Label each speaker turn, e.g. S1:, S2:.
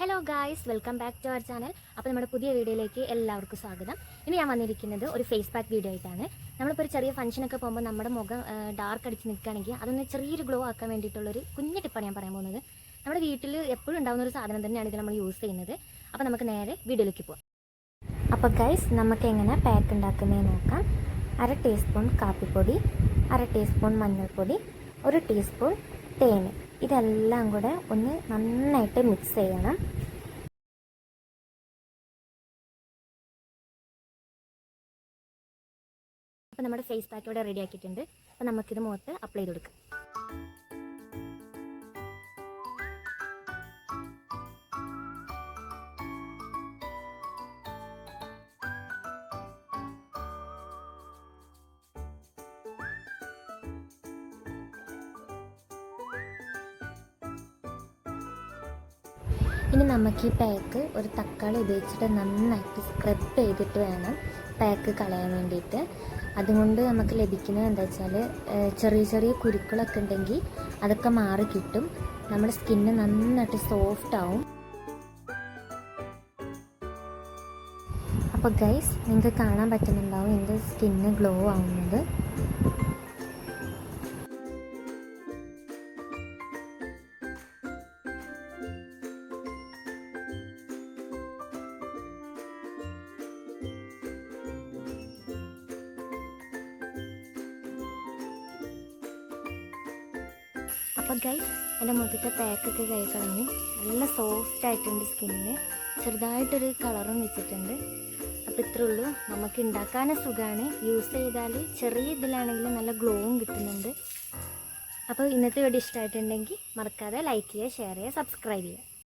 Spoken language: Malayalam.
S1: Hello guys, welcome back to our channel. അപ്പോൾ നമ്മുടെ പുതിയ വീഡിയോയിലേക്ക് എല്ലാവർക്കും സ്വാഗതം. ഇനി ഞാൻ വന്നിരിക്കുന്നത് ഒരു ഫേസ് പാക്ക് വീഡിയോ ആയിട്ടാണ്. നമ്മളിപ്പോൾ ഒരു ചെറിയ ഫംഗ്ഷനൊക്കെ പോകുമ്പോൾ നമ്മുടെ മുഖം ഡാർക്ക് അടിച്ച് നിൽക്കുകയാണെങ്കിൽ അതൊന്ന് ചെറിയൊരു ഗ്ലോ ആക്കാൻ വേണ്ടിയിട്ടുള്ളൊരു കുഞ്ഞു ടിപ്പാണ് ഞാൻ പറയാൻ പോകുന്നത്. നമ്മുടെ വീട്ടിൽ എപ്പോഴും ഉണ്ടാകുന്ന ഒരു സാധനം തന്നെയാണ് ഇത് നമ്മൾ യൂസ് ചെയ്യുന്നത്. അപ്പോൾ നമുക്ക് നേരെ വീഡിയോയിലേക്ക് പോകാം. അപ്പോൾ ഗൈസ്, നമുക്ക് എങ്ങനെ പാക്ക് ഉണ്ടാക്കുന്നതെന്ന് നോക്കാം. 1/2 ടീസ്പൂൺ കാപ്പിപ്പൊടി, 1/2 ടീസ്പൂൺ മഞ്ഞൾപ്പൊടി, 1 ടീസ്പൂൺ തേൻ, ഇതെല്ലാം കൂടെ ഒന്ന് നന്നായിട്ട് മിക്സ് ചെയ്യണം. അപ്പോൾ നമ്മുടെ ഫേസ് പാക്ക് ഇവിടെ റെഡി ആക്കിയിട്ടുണ്ട്. അപ്പോൾ നമുക്കിത് മുഖത്ത് അപ്ലൈ ചെയ്ത് കൊടുക്കാം. ഇനി നമുക്ക് ഈ പാക്ക് ഒരു തക്കാളി ഉപയോഗിച്ചിട്ട് നന്നായിട്ട് സ്ക്രബ് ചെയ്തിട്ട് വേണം പാക്ക് കളയാൻ വേണ്ടിയിട്ട്. അതുകൊണ്ട് നമുക്ക് ലഭിക്കുന്നത് എന്താ വെച്ചാൽ ചെറിയ ചെറിയ കുരുക്കളൊക്കെ ഉണ്ടെങ്കിൽ അതൊക്കെ മാറി കിട്ടും. നമ്മുടെ സ്കിന്ന് നന്നായിട്ട് സോഫ്റ്റ് ആവും. അപ്പോൾ ഗൈസ്, നിങ്ങൾക്ക് കാണാൻ പറ്റുന്നുണ്ടാവും എൻ്റെ സ്കിന്ന് ഗ്ലോ ആവുന്നത്. അപ്പോൾ ഗൈസ്, എൻ്റെ മുഖത്തെ പാക്കൊക്കെ കൈ കളഞ്ഞു. നല്ല സോഫ്റ്റ് ആയിട്ടുണ്ട് സ്കിന്നിന്. ചെറുതായിട്ടൊരു കളറും വെച്ചിട്ടുണ്ട്. അപ്പോൾ ഇത്രേ ഉള്ളൂ. നമുക്ക് ഉണ്ടാക്കാനും സുഖമാണ്. യൂസ് ചെയ്താൽ ചെറിയ ഇതിലാണെങ്കിലും നല്ല ഗ്ലോവും കിട്ടുന്നുണ്ട്. അപ്പോൾ ഇന്നത്തെ വീഡിയോ ഇഷ്ടമായിട്ടുണ്ടെങ്കിൽ മറക്കാതെ ലൈക്ക് ചെയ്യുക, ഷെയർ ചെയ്യുക, സബ്സ്ക്രൈബ് ചെയ്യുക.